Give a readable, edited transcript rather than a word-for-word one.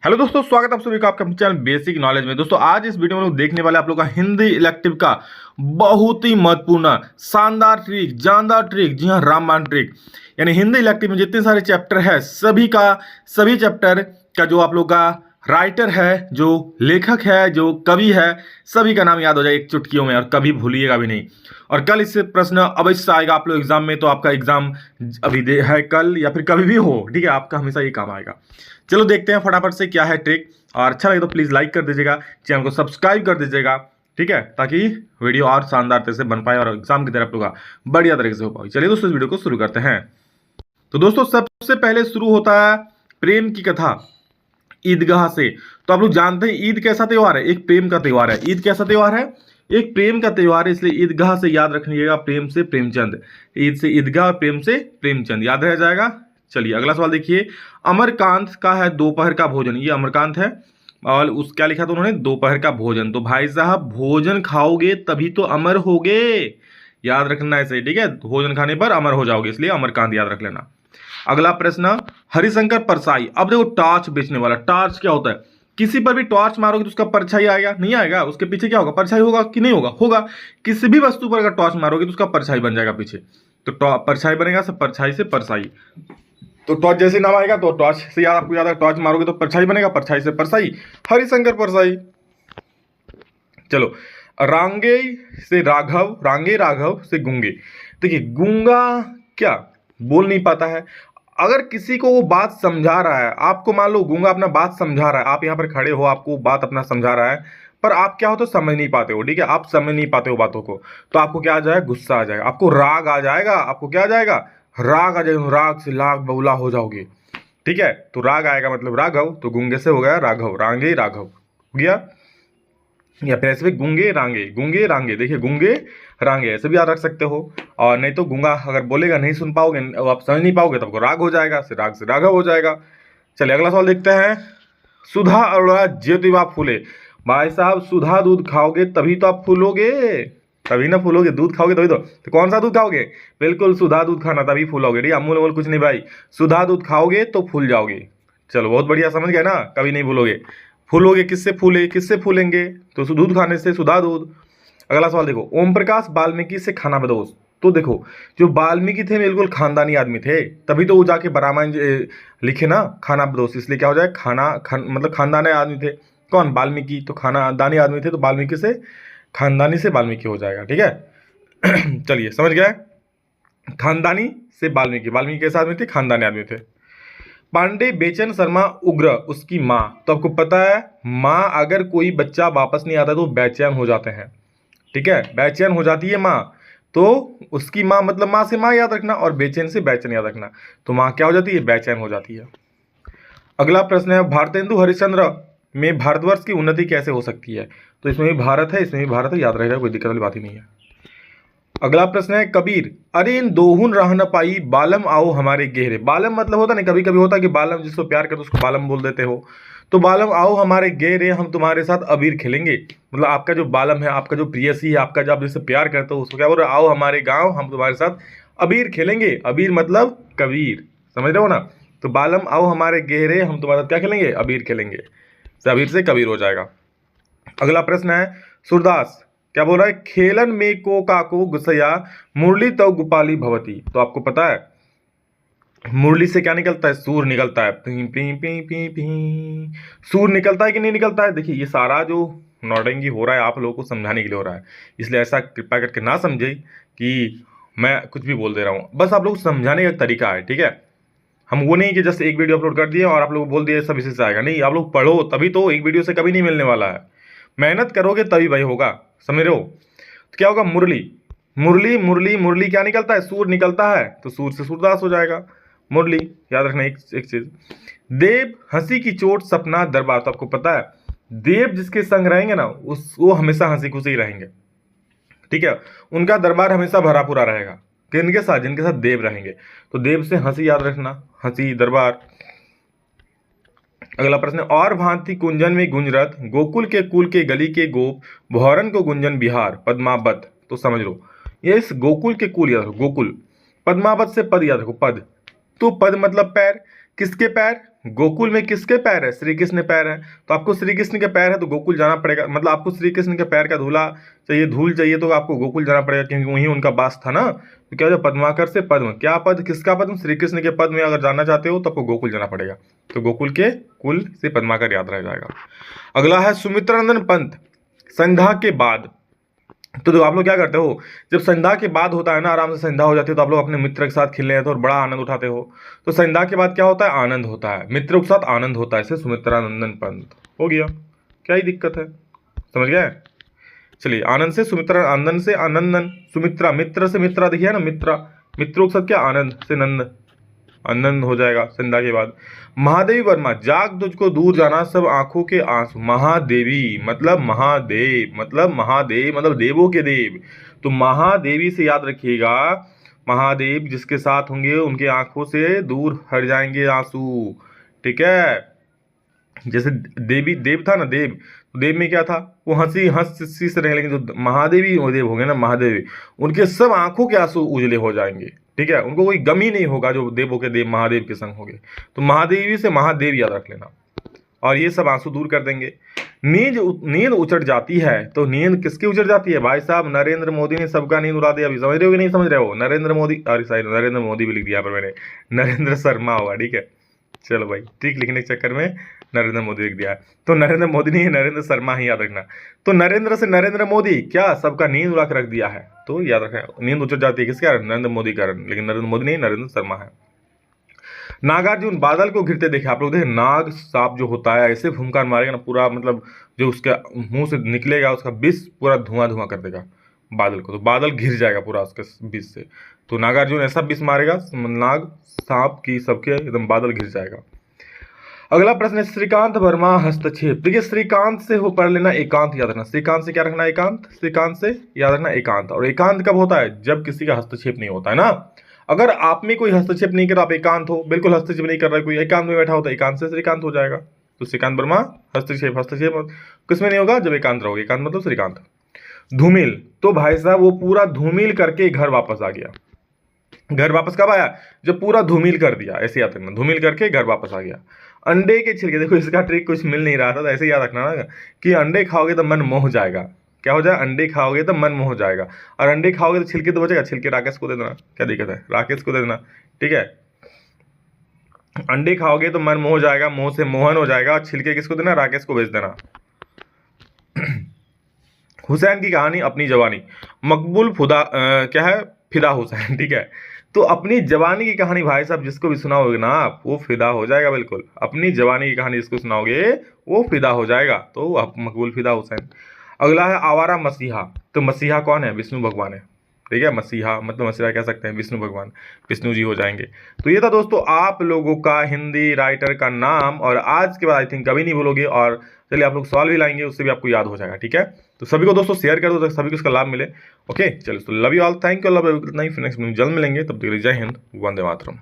Hello दोस्तों, स्वागत है आप सभी का आपका चैनल बेसिक नॉलेज में। दोस्तों आज इस वीडियो में लोग देखने वाले आप लोग का हिंदी इलेक्टिव का बहुत ही महत्वपूर्ण शानदार ट्रिक, जानदार ट्रिक, जी हाँ रामबाण ट्रिक। यानी हिंदी इलेक्टिव में जितने सारे चैप्टर है सभी चैप्टर का जो आप लोग का राइटर है, जो लेखक है, जो कवि है, सभी का नाम याद हो जाए एक चुटकियों में और कभी भूलिएगा भी नहीं। और कल इससे प्रश्न अवश्य आएगा आप लोग एग्जाम में, तो आपका एग्जाम अभी है कल या फिर कभी भी हो, ठीक है, आपका हमेशा ये काम आएगा। चलो देखते हैं फटाफट से क्या है ट्रिक, और अच्छा लगे तो प्लीज लाइक कर दीजिएगा, चैनल को सब्सक्राइब कर दीजिएगा, ठीक है, ताकि वीडियो और शानदार तरह से बन पाए और एग्जाम की तरफ लोग बढ़िया तरीके से हो पाए। चलिए दोस्तों इस वीडियो को शुरू करते हैं। तो दोस्तों सबसे पहले शुरू होता है प्रेम की कथा ईदगाह से। तो आप लोग जानते हैं ईद कैसा त्योहार है, एक प्रेम का त्योहार है। ईद कैसा त्योहार है, एक प्रेम का त्योहार है, इसलिए ईदगाह से याद रखिएगा, प्रेम से प्रेमचंद। ईद से ईदगाह और प्रेम से प्रेमचंद याद रह जाएगा। चलिए अगला सवाल देखिए, अमरकांत का है दोपहर का भोजन। ये अमरकांत है और उस क्या लिखा था उन्होंने, दोपहर का भोजन। तो भाई साहब भोजन खाओगे तभी तो अमर होगे, याद रखना ऐसे, ठीक है, भोजन खाने पर अमर हो जाओगे, इसलिए अमरकांत याद रख लेना। अगला प्रश्न, हरिशंकर परसाई। अब देखो टॉर्च बेचने वाला, टॉर्च क्या होता है, किसी पर भी टॉर्च मारोगे तो उसका परछाई आएगा, नहीं आएगा, उसके पीछे क्या होगा, परछाई होगा कि नहीं होगा, होगा। किसी भी वस्तु पर अगर टॉर्च मारोगे तो उसका परछाई बन जाएगा पीछे, तो परछाई बनेगा, सब परछाई से परसाई। तो टॉर्च जैसे नाम आएगा तो टॉर्च से याद आपको याद है, टॉर्च मारोगे तो परछाई बनेगा, परछाई से परसाई, हरिशंकर परसाई। चलो, रांगे से राघव, रांगे राघव से गूंगे। देखिए गूंगा क्या, बोल नहीं पाता है। अगर किसी को वो बात समझा रहा है, आपको मान लो गूंगा अपना बात समझा रहा है, आप यहाँ पर खड़े हो, आपको बात अपना समझा रहा है, पर आप क्या हो तो समझ नहीं पाते हो, ठीक है, आप समझ नहीं पाते हो बातों को, तो आपको क्या आ जाएगा, गुस्सा आ जाएगा, आपको राग आ जाएगा, आपको क्या आ जाएगा, राग आ जाएगा, राग से लाग बबूला हो जाओगे, ठीक है। तो राग आएगा मतलब राघव, तो गूंगे से हो गया राघव, रांगे राघव हो गया। या फिर ऐसे भी गूंगे रांगे, गूंगे रांगे, देखिए गूंगे रांगे ऐसे भी याद रख सकते हो। और नहीं तो गूंगा अगर बोलेगा नहीं सुन पाओगे, आप समझ नहीं पाओगे, तो आपको राग हो जाएगा, से राघव हो जाएगा। चलिए अगला सवाल देखते हैं, सुधा अरोड़ा ज्योतिबा फूले। भाई साहब सुधा दूध खाओगे तभी तो आप फूलोगे, तभी ना फूलोगे, दूध खाओगे तभी तो कौन सा दूध खाओगे, बिल्कुल सुधा दूध खाना, तभी फूलोगे, ठीक है, अमूल अमूल कुछ नहीं भाई, सुधा दूध खाओगे तो फूल जाओगे। चलो बहुत बढ़िया, समझ गए ना, कभी नहीं भूलोगे। फूलोगे किससे, फूले किससे फूलेंगे, तो दूध खाने से, सुधा दूध। अगला सवाल देखो, ओम प्रकाश वाल्मीकि से खाना बदोश। तो देखो जो वाल्मीकि थे बिल्कुल खानदानी आदमी थे, तभी तो वो जाके रामायण लिखे ना, खाना बदोश, इसलिए क्या हो जाए, मतलब खानदानी आदमी थे। कौन, वाल्मीकि, तो खानदानी आदमी थे, तो वाल्मीकि से खानदानी से वाल्मीकि हो जाएगा, ठीक है। चलिए समझ गए, खानदानी से वाल्मीकि, वाल्मीकि कैसे आदमी थे, खानदानी आदमी थे। पांडे बेचन शर्मा उग्र उसकी माँ। तो आपको पता है माँ अगर कोई बच्चा वापस नहीं आता तो बेचैन हो जाते हैं, ठीक है, बेचैन हो जाती है माँ, तो उसकी माँ मतलब माँ से माँ याद रखना, और बेचैन से बेचैन याद रखना, तो माँ क्या हो जाती है, बेचैन हो जाती है। अगला प्रश्न है, भारतेंदु हरिश्चंद्र में भारतवर्ष की उन्नति कैसे हो सकती है। तो इसमें भी भारत है, इसमें भी भारत है, याद रहेगा, कोई दिक्कत वाली बात ही नहीं है। अगला प्रश्न है, कबीर अरे इन दोहुन रह न पाई, बालम आओ हमारे गहरे। बालम मतलब होता नहीं, कभी कभी होता कि बालम जिसको प्यार करते उसको बालम बोल देते हो, तो बालम आओ हमारे गहरे, हम तुम्हारे साथ अबीर खेलेंगे। मतलब आपका जो बालम है, आपका जो प्रियसी है, आपका जो आप जिससे प्यार करते हो, उसको क्या बोल रहे, आओ हमारे गाँव, हम तुम्हारे साथ अबीर खेलेंगे। अबीर मतलब कबीर, समझ रहे हो ना। तो बालम आओ हमारे गहरे, हम तुम्हारे साथ क्या खेलेंगे, अबीर खेलेंगे, अबीर से कबीर हो जाएगा। अगला प्रश्न है, सूरदास क्या बोल रहा है, खेलन में को काको गुसया, मुरली तो गोपाली भवती। तो आपको पता है मुरली से क्या निकलता है, सूर निकलता है, P P P P P, सूर निकलता है कि नहीं निकलता है। देखिए ये सारा जो नौटंकी हो रहा है आप लोगों को समझाने के लिए हो रहा है, इसलिए ऐसा कृपया करके ना समझे कि मैं कुछ भी बोल दे रहा हूँ, बस आप लोग समझाने का तरीका है, ठीक है। हम वो नहीं कि जस्ट एक वीडियो अपलोड कर दिए और आप लोग बोल दिए सब इसी से आएगा, नहीं, आप लोग पढ़ो तभी तो, एक वीडियो से कभी नहीं मिलने वाला है, मेहनत करोगे तभी भाई होगा, समझ रहे हो। तो क्या होगा, मुरली, मुरली मुरली मुरली क्या निकलता है, सूर निकलता है, तो सूर से सूरदास हो जाएगा, मुरली याद रखना। एक चीज, देव हंसी की चोट सपना दरबार। तो आपको पता है देव जिसके संग रहेंगे ना वो हमेशा हंसी खुशी ही रहेंगे, ठीक है, उनका दरबार हमेशा भरा पूरा रहेगा। किनके साथ, जिनके साथ देव रहेंगे, तो देव से हंसी याद रखना, हंसी दरबार। अगला प्रश्न, और भांति कुंजन में गुंजरत, गोकुल के कुल के गली के गोप, भौरन को गुंजन बिहार, पद्मावत। तो समझ लो ये इस गोकुल के कुल याद रखो, गोकुल, पद्मावत से पद याद रखो, पद, तो पद मतलब पैर, किसके पैर, गोकुल में किसके पैर है? श्री कृष्ण पैर है। तो आपको श्री कृष्ण के पैर है तो गोकुल जाना पड़ेगा, मतलब आपको श्री कृष्ण के पैर का धूला चाहिए, धूल चाहिए, तो आपको गोकुल जाना पड़ेगा, क्योंकि वहीं उनका वास था ना। तो क्या हो जाए, पद्माकर से पद्म, क्या पद, किसका पद्म? श्री कृष्ण के पद में अगर जानना चाहते हो तो आपको गोकुल जाना पड़ेगा। तो गोकुल के कुल से पद्माकर याद रह जाएगा। अगला है सुमित्रानंदन पंत, संध्या के बाद। तो आप लोग क्या करते हो, जब संध्या के बाद होता है ना, आराम से संध्या हो जाती है, तो आप लोग अपने मित्र के साथ खेलने जाते हो और बड़ा आनंद उठाते हो। तो संध्या के बाद क्या होता है? आनंद होता है, मित्रों के साथ आनंद होता है। इसे सुमित्रानंदन पंत हो गया। क्या ही दिक्कत है, समझ गए? चलिए, आनंद से सुमित्रा, आनंद से आनंदन, सुमित्रा, मित्र से मित्रा, देखिए ना, मित्रा, मित्रों के साथ क्या? आनंद से नंद, आनंद हो जाएगा संध्या के बाद। महादेवी वर्मा, जाग तुझको दूर जाना सब आंखों के आंसू। महादेवी मतलब महादेव, मतलब महादेव मतलब देवों के देव। तो महादेवी से याद रखिएगा, महादेव जिसके साथ होंगे उनके आंखों से दूर हट जाएंगे आंसू। ठीक है, जैसे देवी, देव था ना, देव, तो देव में क्या था? वो हंसी से रहे, लेकिन जो महादेवी वो देव हो गए ना, महादेवी, उनके सब आंखों के आंसू उजले हो जाएंगे। ठीक है, उनको कोई गम ही नहीं होगा जो देवों के देव महादेव के संग होंगे। तो महादेवी से महादेव याद रख लेना, और ये सब आंसू दूर कर देंगे। नींद उचट जाती है, तो नींद किसकी उचट जाती है भाई साहब? नरेंद्र मोदी ने सबका नींद उड़ा दिया। अभी समझ रहे हो कि नहीं समझ रहे हो? नरेंद्र मोदी, अरे सॉरी, नरेंद्र मोदी भी लिख दिया पर मैंने, नरेंद्र शर्मा होगा। ठीक है, चलो भाई, ठीक लिखने के चक्कर में नरेंद्र मोदी लिख दिया है। तो नरेंद्र मोदी नहीं, नरेंद्र शर्मा ही याद रखना। तो नरेंद्र से नरेंद्र मोदी, क्या सबका नींद उड़ा के रख दिया है? तो याद रखना, नींद उचट जाती है किसके कारण? नरेंद्र मोदी के कारण, लेकिन नरेंद्र मोदी नहीं, नरेंद्र शर्मा है। नागार्जुन बादल को घिरते देखे, आप लोग देखे, नाग सांप जो होता है ऐसे फुंकार मारेगा ना, पूरा मतलब जो उसके मुंह से निकलेगा उसका विष पूरा धुआं धुआं कर देगा बादल को, तो बादल घिर जाएगा पूरा उसके विष से। तो नागार्जुन ऐसा विष मारेगा नाग सांप की सबके, एकदम बादल घिर जाएगा। अगला प्रश्न है श्रीकांत वर्मा हस्तक्षेप। देखिए, श्रीकांत से हो पढ़ लेना एकांत याद रखना। श्रीकांत से क्या रखना? एकांत। श्रीकांत से याद रखना एकांत। और एकांत कब होता है? जब किसी का हस्तक्षेप नहीं होता है ना। अगर आप में कोई हस्तक्षेप नहीं कर रहा, आप एकांत हो, बिल्कुल हस्तक्षेप नहीं कर रहा, कोई एकांत में बैठा होता है, एकांत से श्रीकांत हो जाएगा। तो श्रीकांत वर्मा हस्तक्षेप, हस्तक्षेप किसमें नहीं होगा? जब एकांत रहोगे। एकांत मतलब श्रीकांत। धूमिल, तो भाई साहब वो पूरा धूमिल करके घर वापस आ गया। घर वापस कब आया? जब पूरा धूमिल कर दिया, ऐसे याद रखना, धूमिल करके घर वापस आ गया। अंडे के छिलके, देखो इसका ट्रिक कुछ मिल नहीं रहा था, तो ऐसे याद रखना ना कि अंडे खाओगे तो मन मोह जाएगा। क्या हो जाए? अंडे खाओगे तो मन मोह जाएगा, और अंडे खाओगे तो छिलके तो बचेगा, छिलके राकेश को दे देना, क्या दिक्कत है? राकेश को दे देना। ठीक है, अंडे खाओगे तो मन मोह जाएगा, मोह से मोहन हो जाएगा, और छिलके किसको देना? राकेश को भेज देना। हुसैन की कहानी अपनी जवानी, मकबूल खुदा क्या है? फिदा हुसैन। ठीक है, तो अपनी जवानी की कहानी भाई साहब जिसको भी सुनाओगे ना आप, वो फिदा हो जाएगा। बिल्कुल, अपनी जवानी की कहानी जिसको सुनाओगे वो फिदा हो जाएगा। तो आप मकबूल फिदा हुसैन। अगला है आवारा मसीहा। तो मसीहा कौन है? विष्णु भगवान है। ठीक है, मसीहा मतलब मसीहा कह सकते हैं विष्णु भगवान, विष्णु जी हो जाएंगे। तो ये था दोस्तों आप लोगों का हिंदी राइटर का नाम, और आज के बाद आई थिंक कभी नहीं भूलोगे। और चलिए, आप लोग सवाल भी लाएंगे, उससे भी आपको याद हो जाएगा। ठीक है, तो सभी को दोस्तों शेयर कर दो ताकि सभी को इसका लाभ मिले। ओके, चलिए, तो love you all, thank you, love you, इतना ही। फिर नेक्स्ट जल्द मिलेंगे, तब तक के लिए जय हिंद, वंदे मातरम।